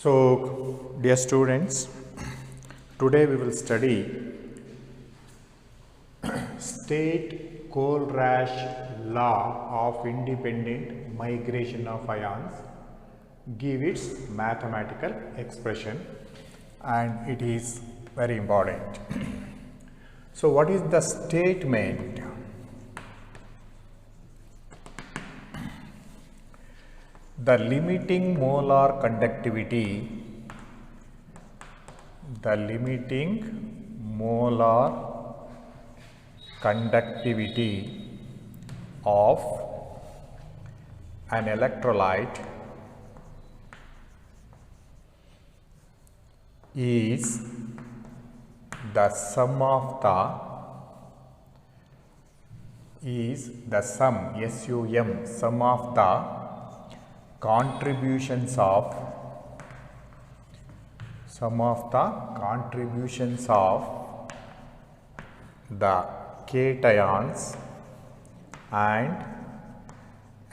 So, dear students, today we will study state Coal-Rasch law of independent migration of ions, give its mathematical expression, and it is very important. So, what is the statement? The limiting molar conductivity of an electrolyte is the sum of the sum of the contributions of the cations and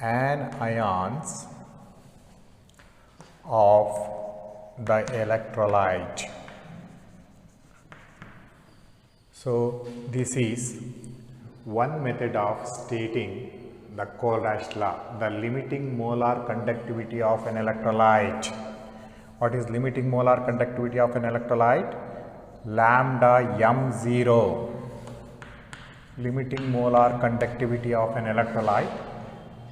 anions of the electrolyte. So, this is one method of stating the Coal-Rasch law, the limiting molar conductivity of an electrolyte. What is limiting molar conductivity of an electrolyte? Lambda m0. Limiting molar conductivity of an electrolyte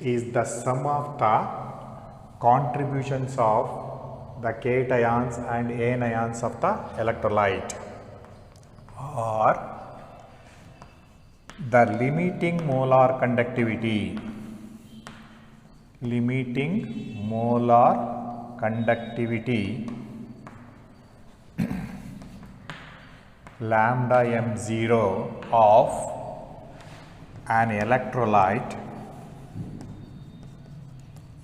is the sum of the contributions of the cations and anions of the electrolyte, or the limiting molar conductivity lambda m0 of an electrolyte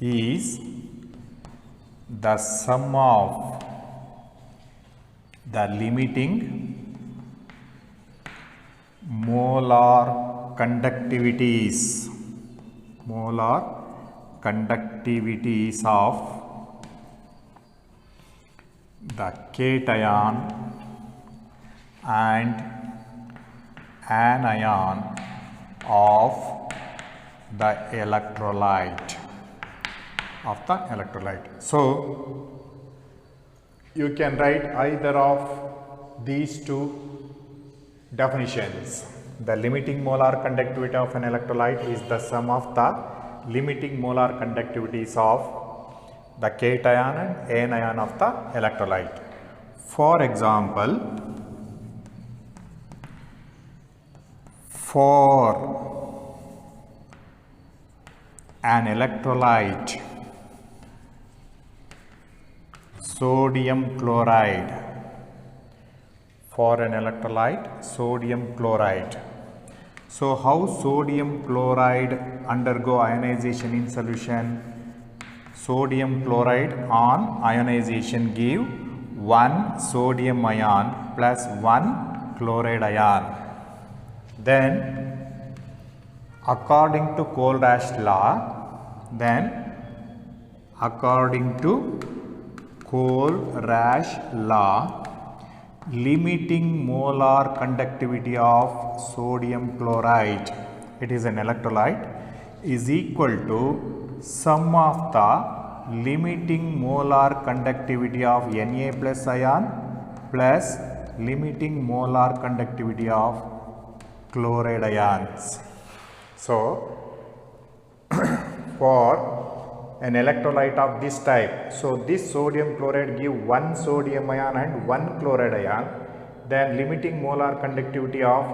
is the sum of the limiting molar conductivities of the cation and anion of the electrolyte. So, you can write either of these two definitions. The limiting molar conductivity of an electrolyte is the sum of the limiting molar conductivities of the cation and anion of the electrolyte. For example, for an electrolyte sodium chloride, sodium chloride. So, how sodium chloride undergo ionization in solution? Sodium chloride on ionization give 1 sodium ion plus 1 chloride ion. Then, according to Coal-Rasch law, limiting molar conductivity of sodium chloride, it is an electrolyte, is equal to sum of the limiting molar conductivity of Na plus ion plus limiting molar conductivity of chloride ions. So, for an electrolyte of this type, so this sodium chloride give 1 sodium ion and 1 chloride ion, then limiting molar conductivity of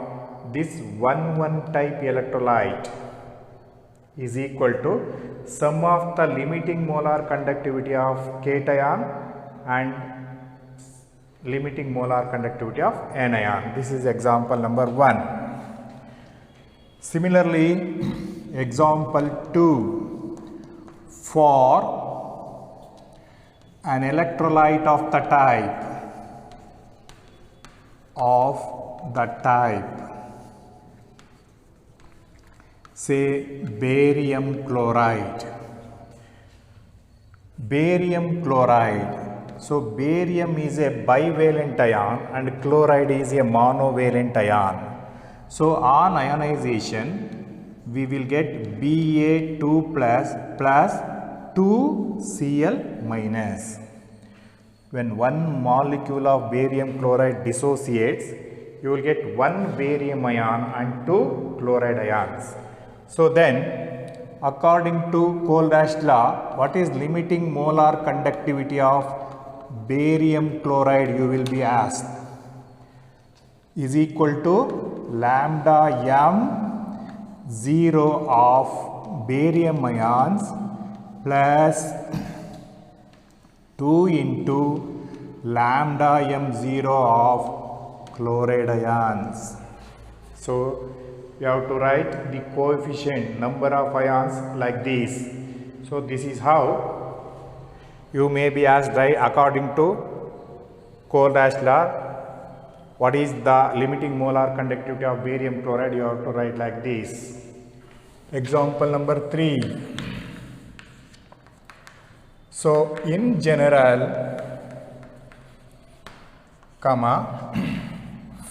this 1,1 type electrolyte is equal to sum of the limiting molar conductivity of cation and limiting molar conductivity of anion. This is example number 1. Similarly, example 2. For an electrolyte of the type say barium chloride. Barium chloride So barium is a bivalent ion and chloride is a monovalent ion. So on ionization, we will get Ba2 plus 2Cl minus. When one molecule of barium chloride dissociates, you will get one barium ion and two chloride ions. So then, according to Kohlrausch law, what is limiting molar conductivity of barium chloride, you will be asked, is equal to lambda m0 of barium ions plus 2 into lambda m0 of chloride ions. So you have to write the coefficient number of ions like this. So this is how you may be asked, right, according to Kohlrausch law, what is the limiting molar conductivity of barium chloride? You have to write like this. Example number 3. So in general,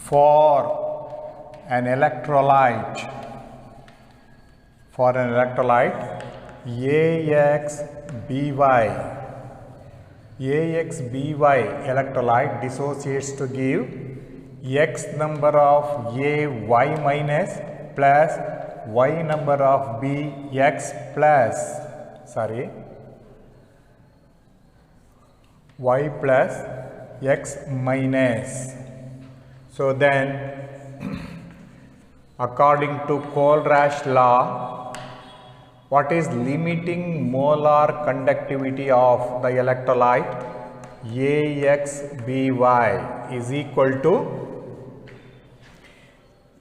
for an electrolyte AXBY electrolyte dissociates to give X number of AY minus plus Y number of BX plus, Y plus X minus. So then, according to Kohlrausch law, what is limiting molar conductivity of the electrolyte AXBY is equal to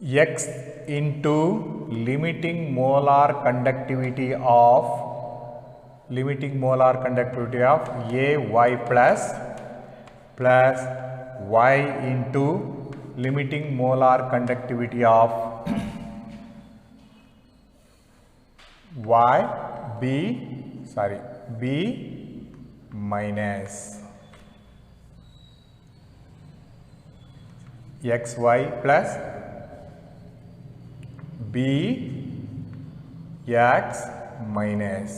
X into limiting molar conductivity of AY plus Y into limiting molar conductivity of B minus XY plus BX minus.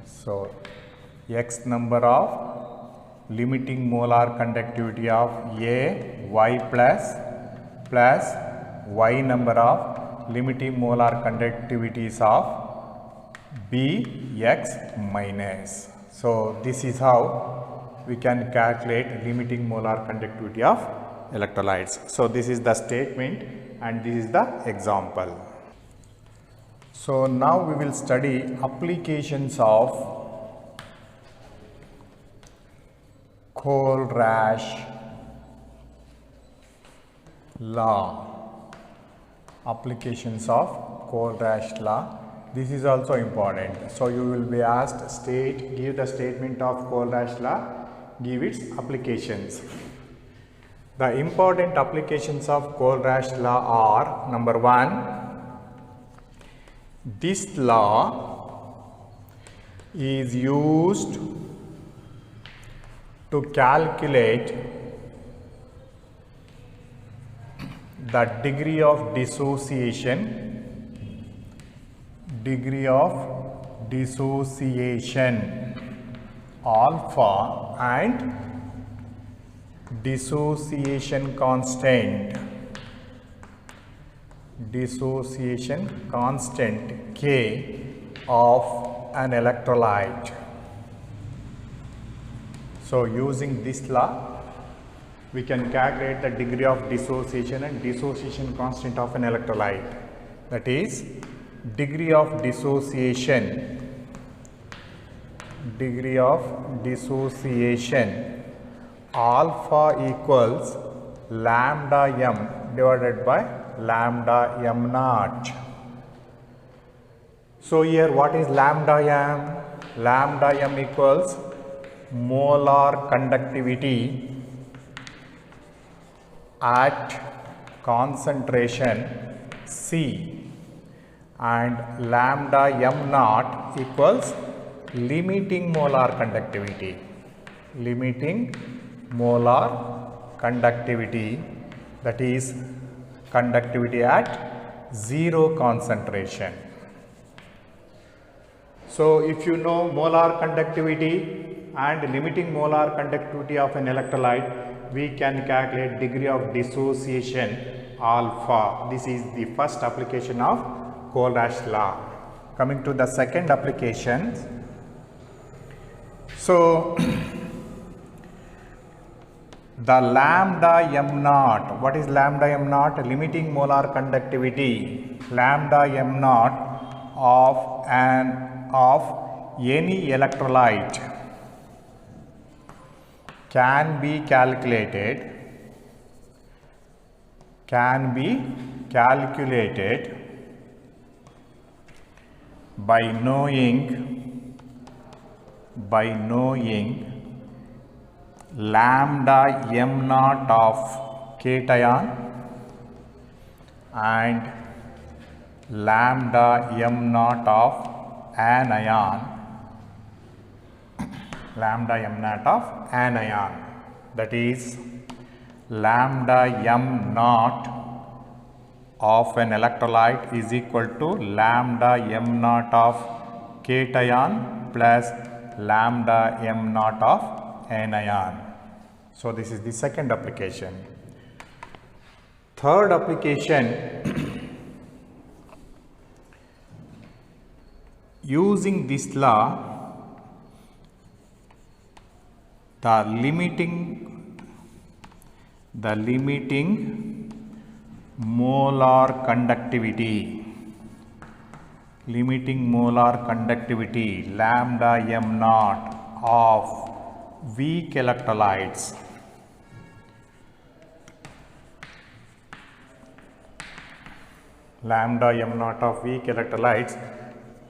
So X number of limiting molar conductivity of AY plus Y number of limiting molar conductivities of BX minus. So this is how we can calculate limiting molar conductivity of electrolytes. So this is the statement and this is the example. So now we will study applications of Kohlrausch law. Applications of Kohlrausch law. This is also important. So you will be asked, give the statement of Kohlrausch law, give its applications. The important applications of Kohlrausch law are: number 1, this law is used to calculate the degree of dissociation alpha and dissociation constant K of an electrolyte. So using this law, we can calculate the degree of dissociation and dissociation constant of an electrolyte. That is, degree of dissociation alpha equals lambda m divided by lambda m naught. So here what is lambda m? Lambda m equals molar conductivity at concentration C, and lambda m naught equals limiting molar conductivity. limiting molar conductivity, that is conductivity at zero concentration. So if you know molar conductivity and limiting molar conductivity of an electrolyte, we can calculate degree of dissociation alpha. This is the first application of Kohlrausch law. Coming to the second application. So the lambda m naught, what is lambda m naught? Limiting molar conductivity. Lambda m naught of any electrolyte can be calculated by knowing lambda m naught of cation and lambda m naught of anion, that is lambda m naught of an electrolyte is equal to lambda m naught of cation plus lambda m naught of anion. So this is the second application. Third application, using this law, the limiting molar conductivity, lambda m naught of weak electrolytes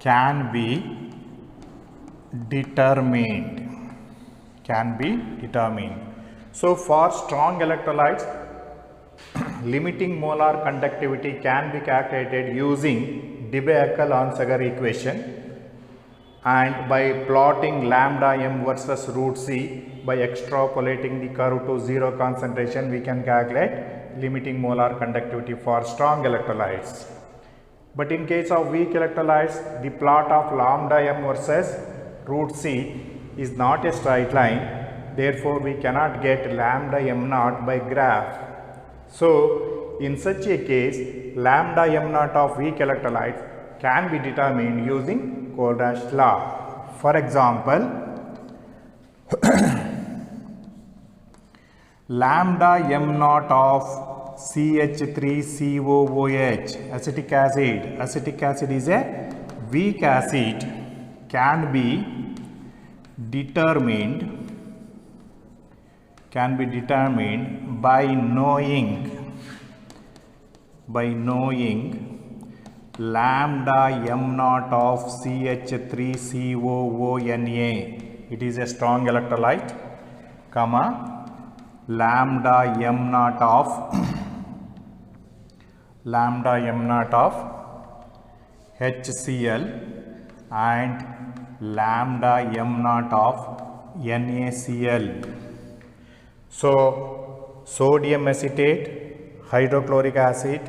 can be determined. So for strong electrolytes, limiting molar conductivity can be calculated using Debye-Eckel-Onsager equation, and by plotting lambda m versus root c, by extrapolating the curve to zero concentration, we can calculate limiting molar conductivity for strong electrolytes. But in case of weak electrolytes, the plot of lambda m versus root c is not a straight line. Therefore, we cannot get lambda m naught by graph. So, in such a case, lambda m naught of weak electrolytes can be determined using Kohlrausch law. For example, lambda m naught of CH3COOH, acetic acid is a weak acid, can be determined by knowing lambda m naught of CH3COONA, it is a strong electrolyte, comma lambda m naught of HCl and lambda m naught of NaCl. So, sodium acetate, hydrochloric acid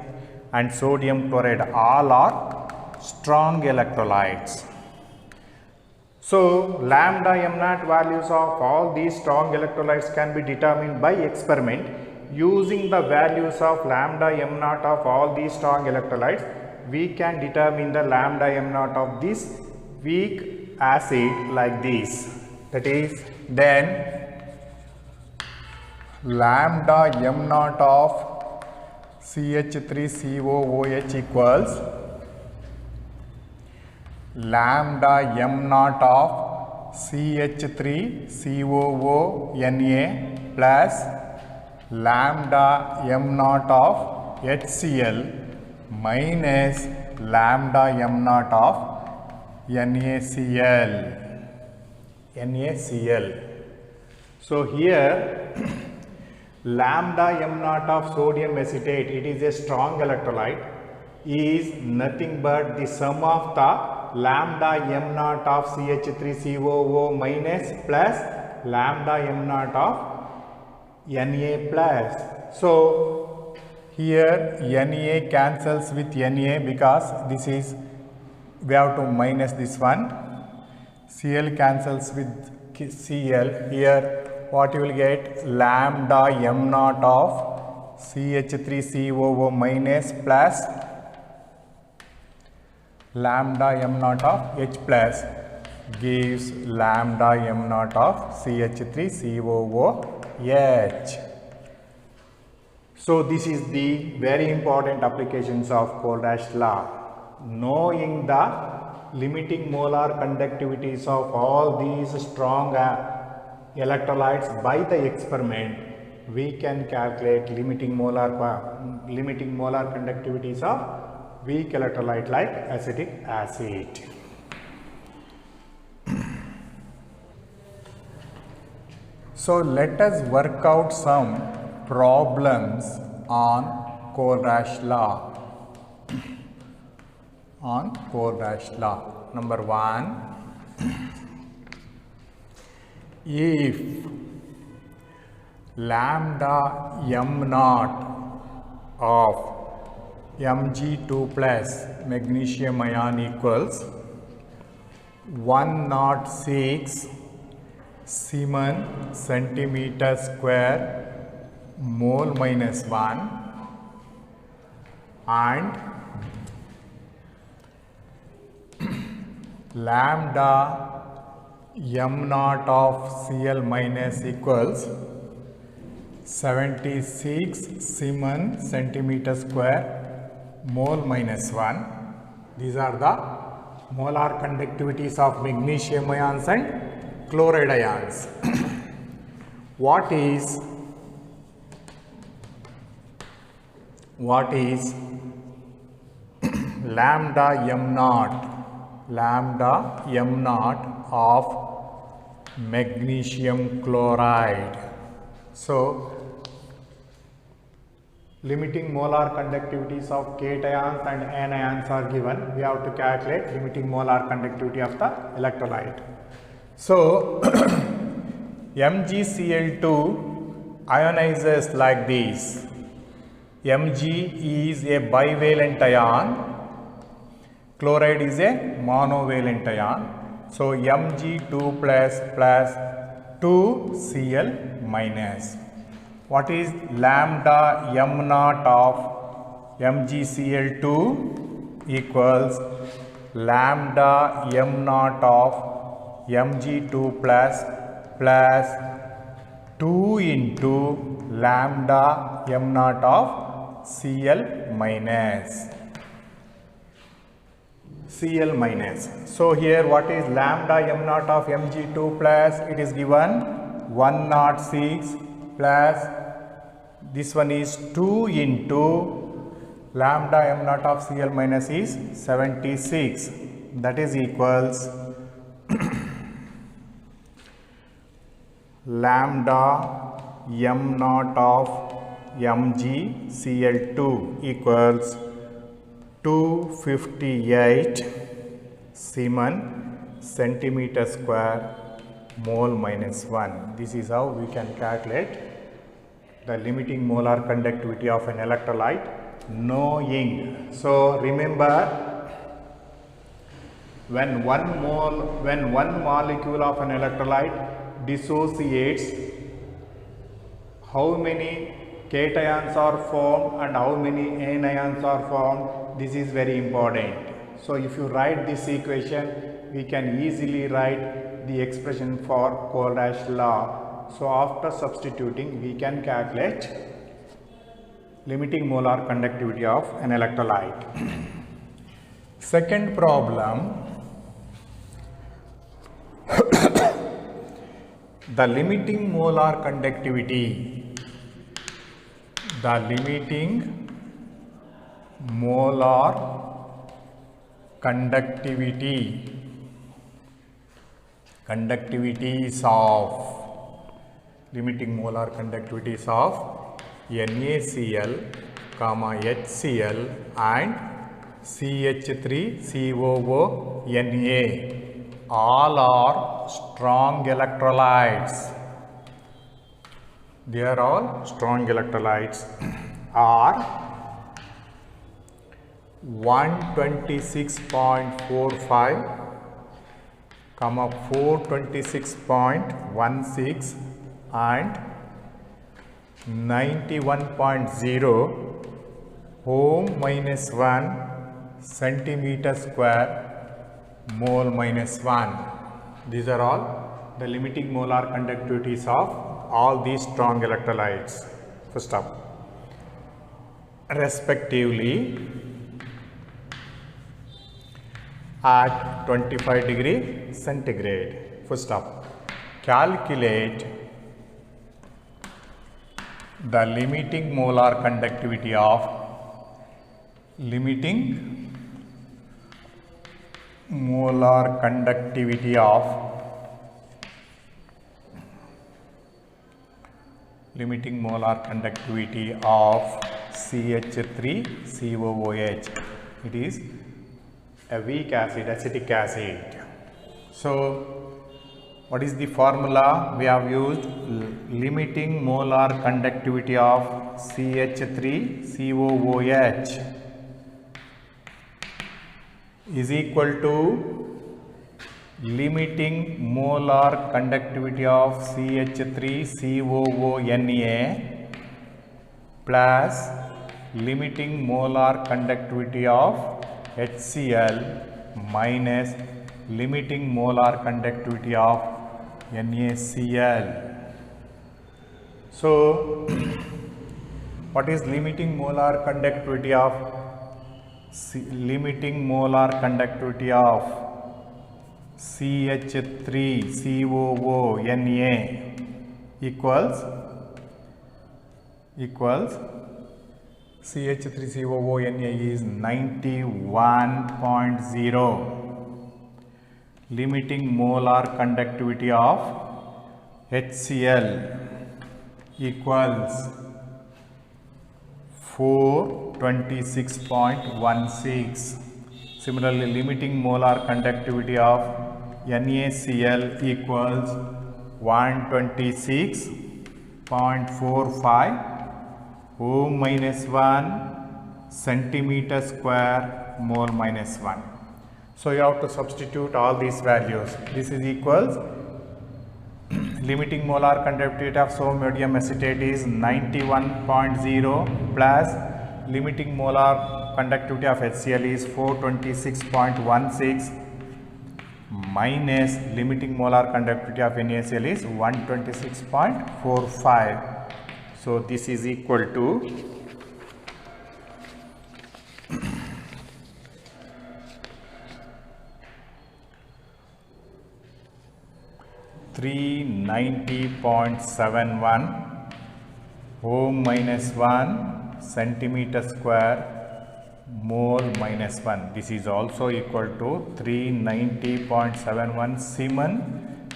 and sodium chloride all are strong electrolytes. So, lambda m naught values of all these strong electrolytes can be determined by experiment. Using the values of lambda m naught of all these strong electrolytes, we can determine the lambda m naught of this weak acid like this. That is, then lambda m naught of CH3COOH equals lambda m naught of CH3COONA plus lambda m naught of HCl minus lambda m naught of NaCl. So here lambda m naught of sodium acetate, it is a strong electrolyte, is nothing but the sum of the lambda m naught of CH3COO minus plus lambda m naught of Na plus. So here Na cancels with Na because this is, we have to minus this one. Cl cancels with Cl. Here what you will get, lambda m naught of CH3COO minus plus lambda m naught of H plus gives lambda m naught of CH3COOH. So this is the very important applications of Kohlrausch law. Knowing the limiting molar conductivities of all these strong electrolytes by the experiment, we can calculate limiting molar conductivities of weak electrolyte like acetic acid. So let us work out some problems on Kohlrausch law. On Kohlrausch law. Number 1, if lambda m naught of Mg2 plus magnesium ion equals 106 Siemens centimeter square mole minus 1 and lambda m naught of Cl minus equals 76 Siemens centimeter square mole minus 1. These are the molar conductivities of magnesium ions and chloride ions. What is lambda m naught of magnesium chloride? So limiting molar conductivities of cations and anions are given. We have to calculate limiting molar conductivity of the electrolyte. So MgCl2 ionizes like this. Mg is a bivalent ion, chloride is a monovalent ion. So Mg2 plus 2Cl minus. What is lambda m naught of MgCl2 equals lambda m naught of Mg2 plus 2 into lambda m naught of Cl minus. So here what is lambda m naught of Mg2 plus? It is given 106 plus this one is 2 into lambda m naught of Cl minus is 76. That is equals lambda m naught of MgCl2 equals 258 Siemens centimeter square mole minus 1. This is how we can calculate the limiting molar conductivity of an electrolyte knowing. So remember, when one molecule of an electrolyte dissociates, how many cations are formed and how many anions are formed, this is very important. So if you write this equation, we can easily write the expression for Kohlrausch law. So after substituting, we can calculate limiting molar conductivity of an electrolyte. Second problem, the limiting molar conductivity. The limiting molar conductivities of NaCl, HCl and CH3COO Na. all are strong electrolytes. They are all strong electrolytes. Are 126.45, 426.16 and 91.0 ohm minus 1 centimeter square mole minus 1. These are all the limiting molar conductivities of all these strong electrolytes. First up, respectively at 25 degree centigrade. First up, calculate the limiting molar conductivity of limiting molar conductivity of CH3COOH. It is a weak acid, acetic acid. So, what is the formula? We have used limiting molar conductivity of CH3COOH is equal to limiting molar conductivity of CH3COONA plus limiting molar conductivity of HCl minus limiting molar conductivity of NaCl. So, what is limiting molar conductivity of CH3COONA equals CH3COONA is 91.0. Limiting molar conductivity of HCl equals 426.16. Similarly, limiting molar conductivity of NaCl equals 126.45 ohm minus 1 centimeter square mole minus 1. So, you have to substitute all these values. This is equals limiting molar conductivity of sodium acetate is 91.0 plus limiting molar conductivity of HCl is 426.16 minus limiting molar conductivity of NaCl is 126.45. So, this is equal to 390.71 ohm minus 1 centimeter square mole minus 1. This is also equal to 390.71 Siemens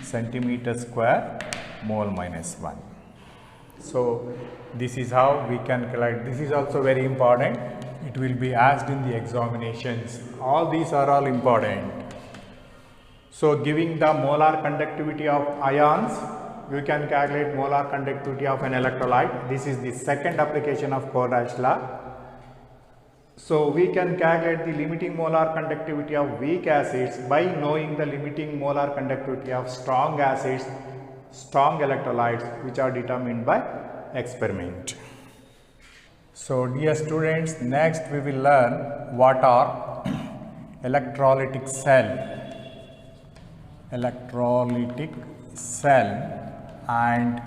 centimeter square mole minus 1. So, this is how we can calculate. This is also very important. It will be asked in the examinations. All these are all important. So, giving the molar conductivity of ions, you can calculate molar conductivity of an electrolyte. This is the second application of Kohlrausch law. So, we can calculate the limiting molar conductivity of weak acids by knowing the limiting molar conductivity of strong acids, strong electrolytes, which are determined by experiment. So, dear students, next we will learn what are electrolytic cell and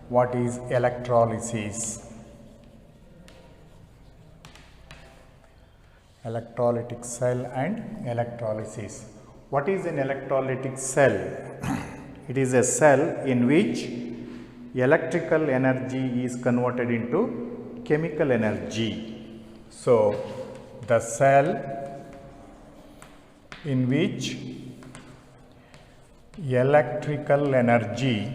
what is electrolysis. Electrolytic cell and electrolysis. What is an electrolytic cell? It is a cell in which electrical energy is converted into chemical energy. So, the cell in which electrical energy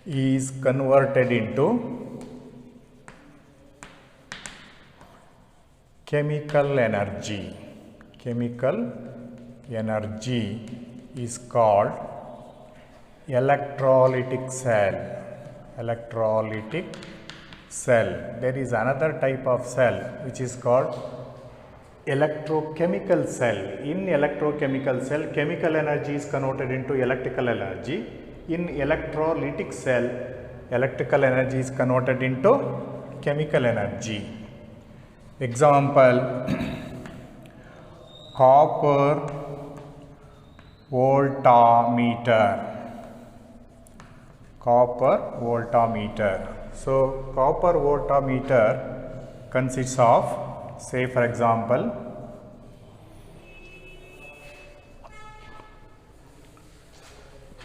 is converted into chemical energy. chemical energy is called electrolytic cell. Electrolytic cell. There is another type of cell which is called electrochemical cell. In electrochemical cell, chemical energy is converted into electrical energy. In electrolytic cell, electrical energy is converted into chemical energy. Example, copper voltmeter. Copper voltmeter. So, copper voltmeter consists of, say for example,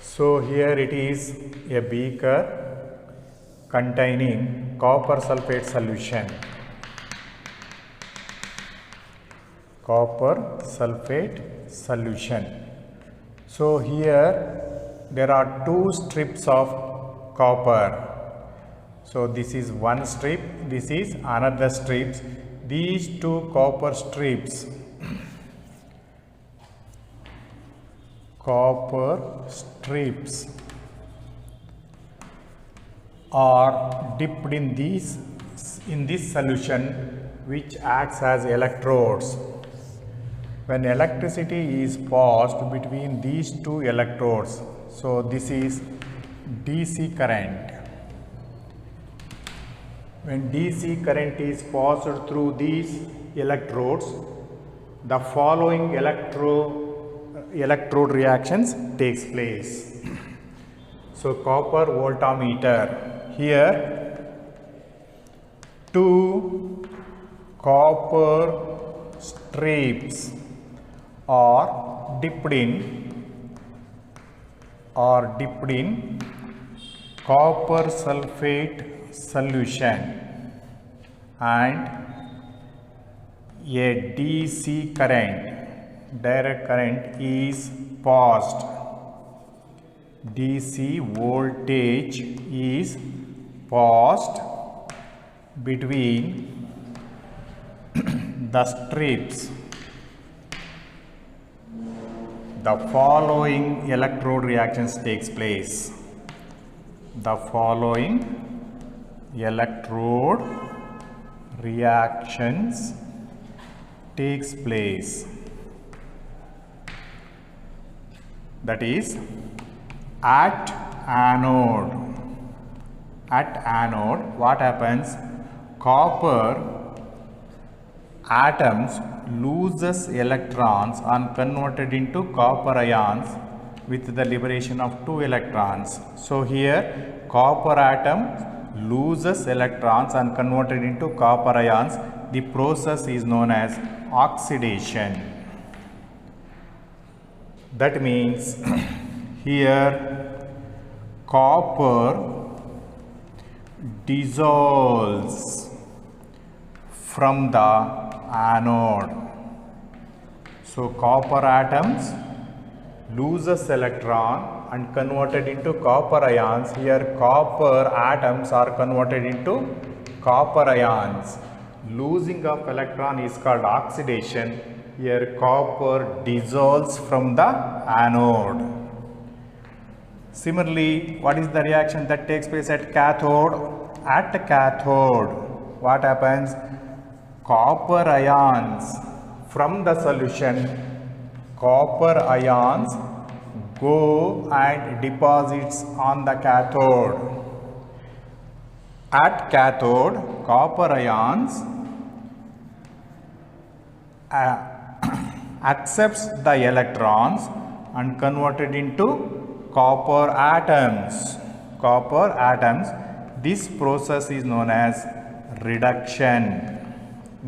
so here it is a beaker containing copper sulfate solution. Copper sulfate solution. So here there are two strips of copper. So this is one strip, this is another strip. These two copper strips are dipped in this solution, which acts as electrodes. When electricity is passed between these two electrodes, so this is DC current. When DC current is passed through these electrodes, the following electrode reactions takes place. So copper voltmeter, here two copper strips are dipped in copper sulfate solution, and a DC current, direct current is passed. DC voltage is passed between the strips. The following electrode reactions takes place. The following electrode reactions takes place. That is, at anode. At anode, what happens? Copper atoms loses electrons and converted into copper ions with the liberation of two electrons. So here copper atom loses electrons and converted into copper ions. The process is known as oxidation. That means here copper dissolves from the anode. So copper atoms loses electron and converted into copper ions. Here copper atoms are converted into copper ions. Losing of electron is called oxidation. Here copper dissolves from the anode. Similarly, what is the reaction that takes place at cathode? At cathode, what happens? Copper ions from the solution, copper ions go and deposits on the cathode. At cathode, copper ions accepts the electrons and converted into copper atoms. Copper atoms. This process is known as reduction.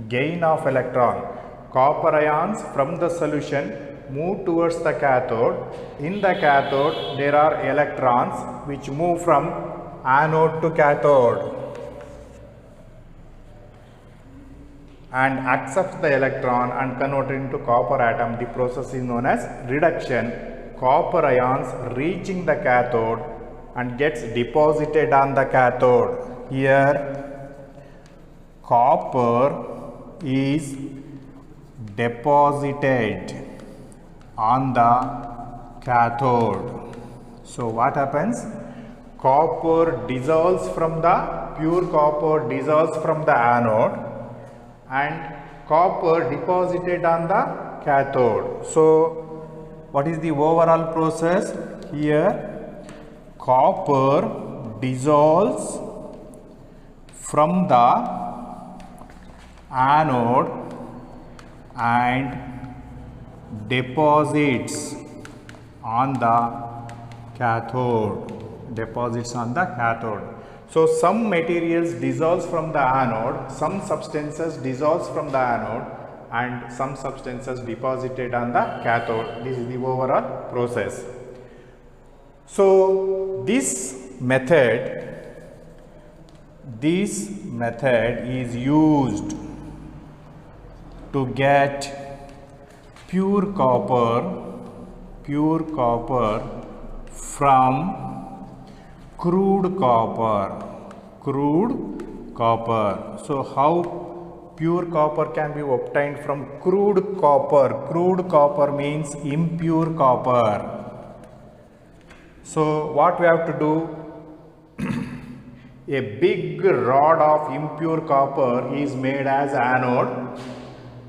Gain of electron. Copper ions from the solution move towards the cathode. In the cathode, there are electrons which move from anode to cathode and accepts the electron and converted into copper atom. The process is known as reduction. Copper ions reaching the cathode and gets deposited on the cathode. Here copper is deposited on the cathode. So what happens? Copper dissolves from the pure copper dissolves from the anode and copper deposited on the cathode. So what is the overall process? Here copper dissolves from the anode and deposits on the cathode. So some materials dissolves from the anode, some substances dissolves from the anode and some substances deposited on the cathode. This is the overall process. So this method is used to get pure copper from crude copper. So how pure copper can be obtained from crude copper? Crude copper means impure copper. So what we have to do? A big rod of impure copper is made as anode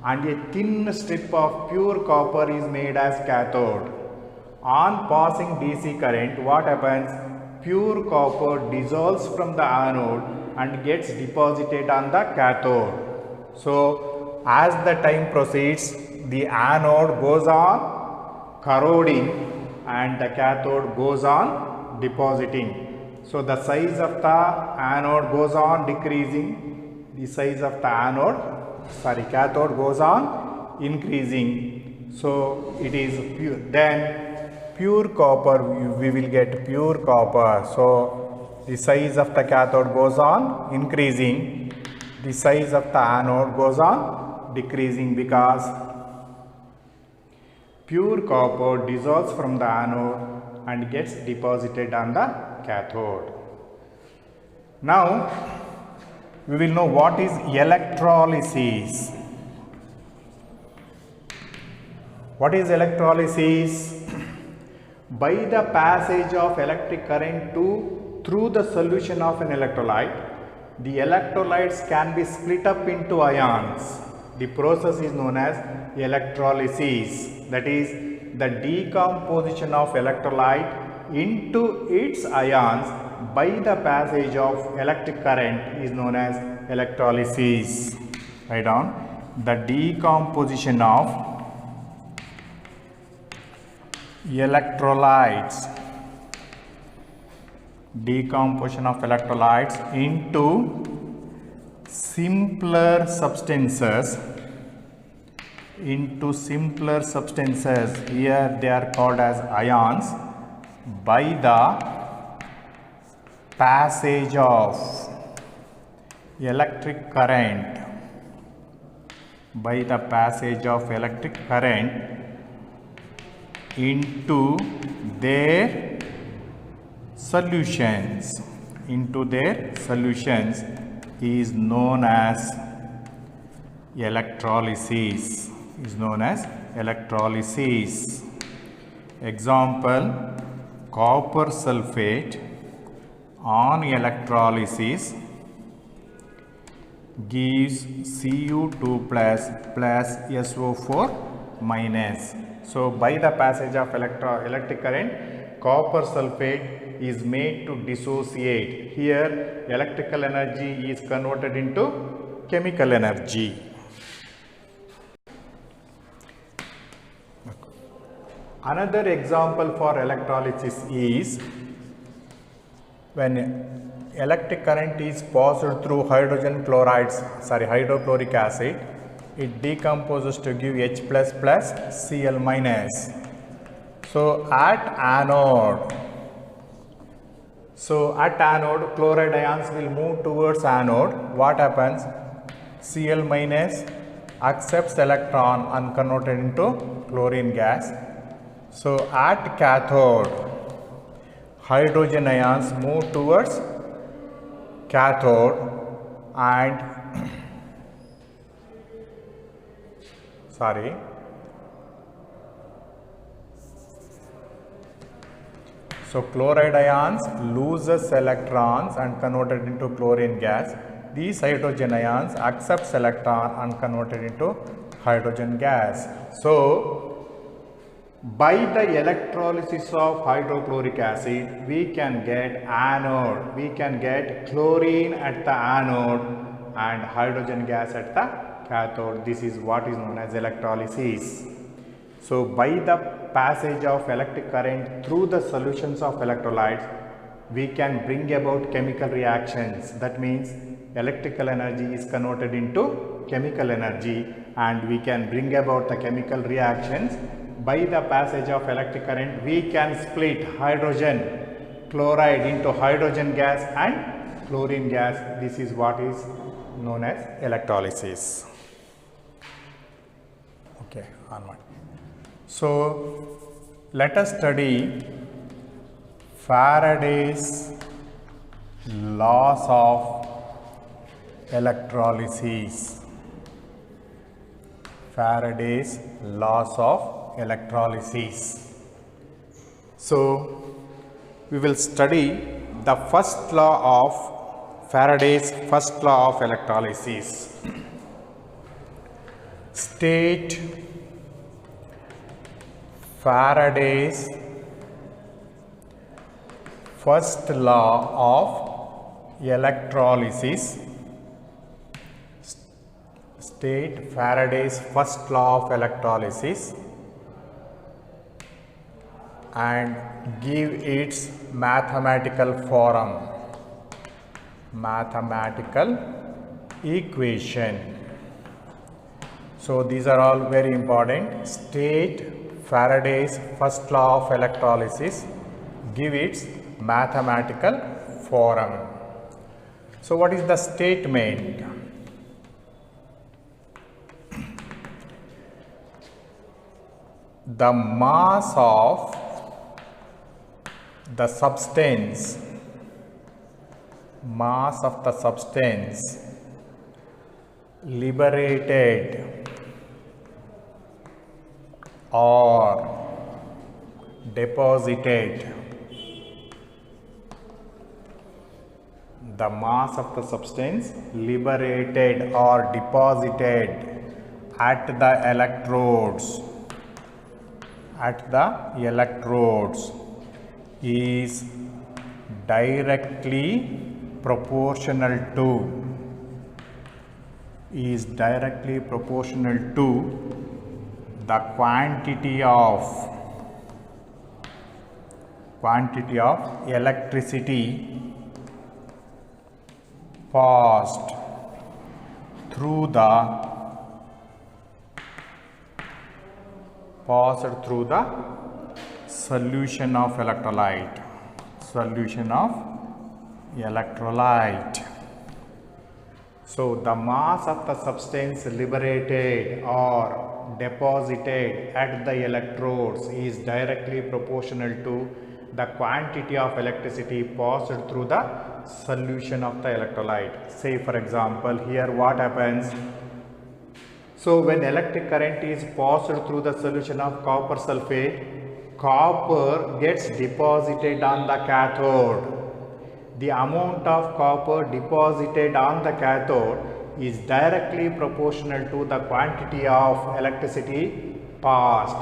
and a thin strip of pure copper is made as cathode. On passing DC current, what happens? Pure copper dissolves from the anode and gets deposited on the cathode. So as the time proceeds, the anode goes on corroding and the cathode goes on depositing. So the size of the anode goes on decreasing, the size of the cathode goes on increasing. So it is pure. Then pure copper, we will get pure copper. So the size of the cathode goes on increasing, the size of the anode goes on decreasing because pure copper dissolves from the anode and gets deposited on the cathode. Now we will know what is electrolysis. What is electrolysis? By the passage of electric current through the solution of an electrolyte, the electrolytes can be split up into ions. The process is known as electrolysis. That is the decomposition of electrolyte into its ions by the passage of electric current is known as electrolysis. Write down the decomposition of electrolytes into simpler substances. Here they are called as ions by the passage of electric current into their solutions is known as electrolysis. Example, copper sulfate on electrolysis gives Cu2 plus SO4 minus. So by the passage of electric current, copper sulfate is made to dissociate. Here electrical energy is converted into chemical energy. Another example for electrolysis is when electric current is passed through hydrochloric acid, it decomposes to give H plus plus Cl minus. So at anode, chloride ions will move towards anode. What happens? Cl minus accepts electron and converted into chlorine gas. So at cathode, hydrogen ions move towards cathode and sorry. So chloride ions loses electrons and converted into chlorine gas. These hydrogen ions accepts electron and converted into hydrogen gas. So by the electrolysis of hydrochloric acid, we can get anode, we can get chlorine at the anode and hydrogen gas at the cathode. This is what is known as electrolysis. So by the passage of electric current through the solutions of electrolytes, we can bring about chemical reactions. That means electrical energy is converted into chemical energy and we can bring about the chemical reactions. By the passage of electric current, we can split hydrogen chloride into hydrogen gas and chlorine gas. This is what is known as electrolysis. Okay, onward. So let us study Faraday's laws of electrolysis. Faraday's laws of electrolysis. So we will study the first law of Faraday's first law of electrolysis. State Faraday's first law of electrolysis. State Faraday's first law of electrolysis and give its mathematical form, mathematical equation. So these are all very important. State Faraday's first law of electrolysis, give its mathematical form. So what is the statement? The mass of the substance, liberated or deposited, the mass of the substance liberated or deposited at the electrodes, is directly proportional to the quantity of electricity passed through the solution of electrolyte. So the mass of the substance liberated or deposited at the electrodes is directly proportional to the quantity of electricity passed through the solution of the electrolyte. Say for example, here what happens? So when electric current is passed through the solution of copper sulfate, copper gets deposited on the cathode. The amount of copper deposited on the cathode is directly proportional to the quantity of electricity passed.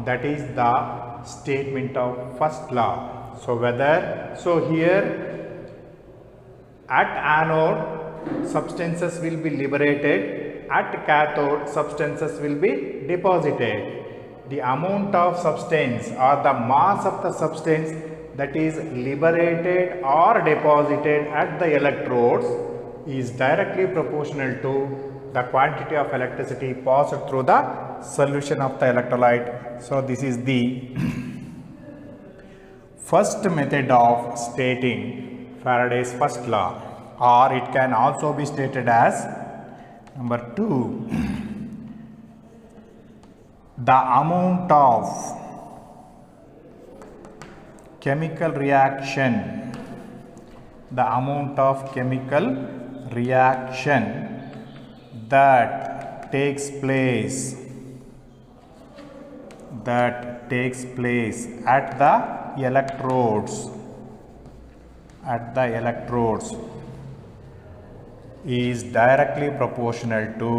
That is the statement of first law. So here at anode substances will be liberated, at cathode substances will be deposited. The amount of substance or the mass of the substance that is liberated or deposited at the electrodes is directly proportional to the quantity of electricity passed through the solution of the electrolyte. So this is the first method of stating Faraday's first law, or it can also be stated as number 2, the amount of chemical reaction, that takes place that takes place at the electrodes is directly proportional to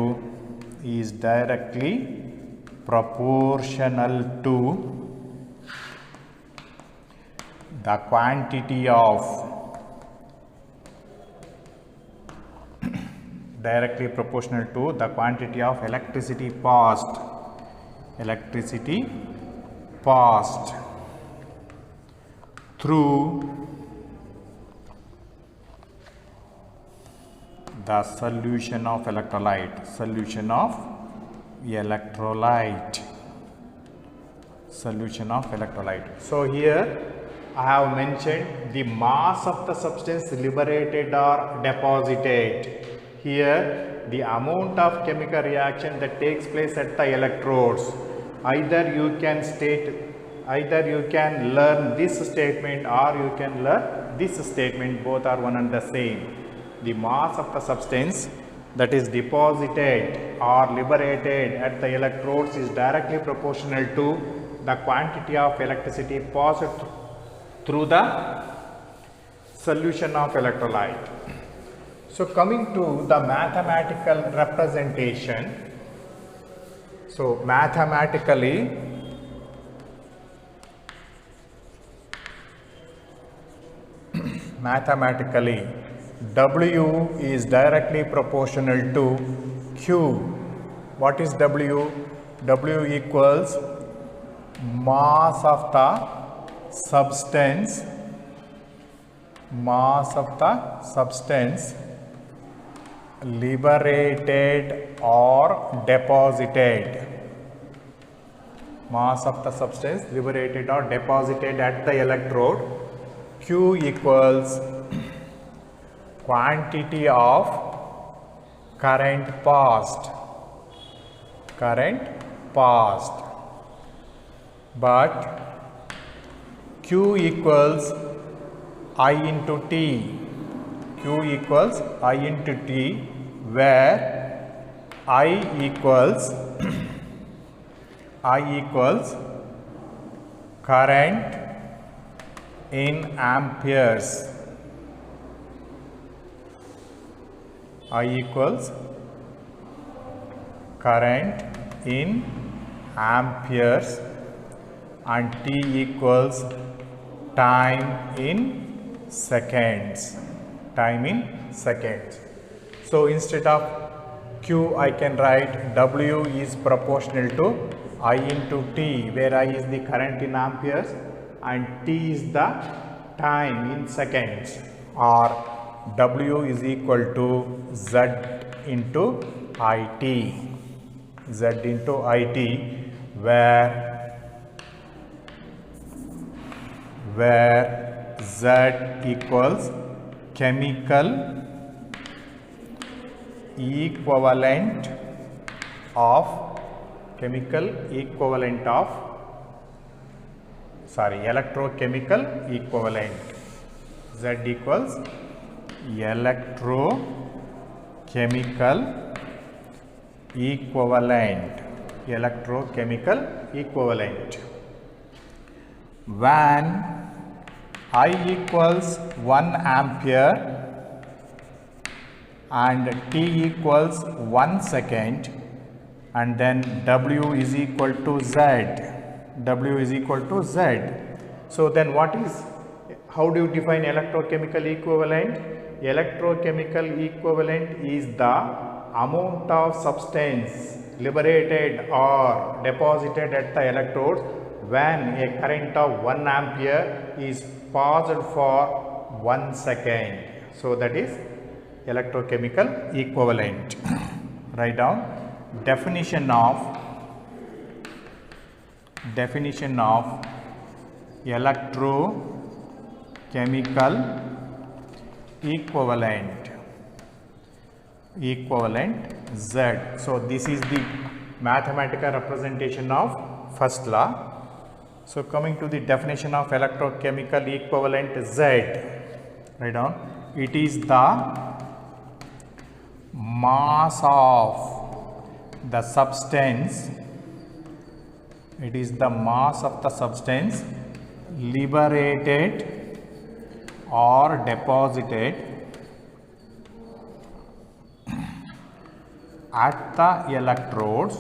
the quantity of electricity passed through the solution of electrolyte. So here I have mentioned the mass of the substance liberated or deposited. Here the amount of chemical reaction that takes place at the electrodes. Either you can learn this statement or you can learn this statement. Both are one and the same. The mass of the substance that is deposited or liberated at the electrodes is directly proportional to the quantity of electricity passed through the solution of electrolyte. So coming to the mathematical representation. So mathematically, W is directly proportional to Q. What is W? W equals mass of the substance liberated or deposited. Mass of the substance liberated or deposited at the electrode. Q equals quantity of current passed. But Q equals I into T. Where I equals current in amperes. I equals current in amperes and T equals time in seconds. So instead of Q, I can write W is proportional to I into T, where I is the current in amperes and T is the time in seconds, or W is equal to Z into IT, where Z equals chemical equivalent of electrochemical equivalent. Z equals electrochemical equivalent. When I equals 1 ampere and T equals 1 second, and then W is equal to Z. So then how do you define electrochemical equivalent? Electrochemical equivalent is the amount of substance liberated or deposited at the electrodes when a current of 1 ampere is passed for 1 second. So that is electrochemical equivalent. Write down definition of electrochemical equivalent Z. So this is the mathematical representation of first law. So coming to the definition of electrochemical equivalent Z, write down, it is the mass of the substance It is the mass of the substance liberated or deposited at the electrodes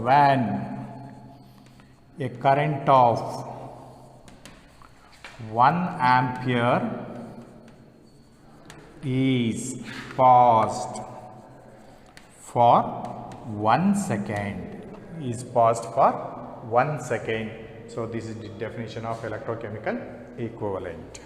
when a current of 1 ampere is passed for 1 second. So this is the definition of electrochemical equivalent.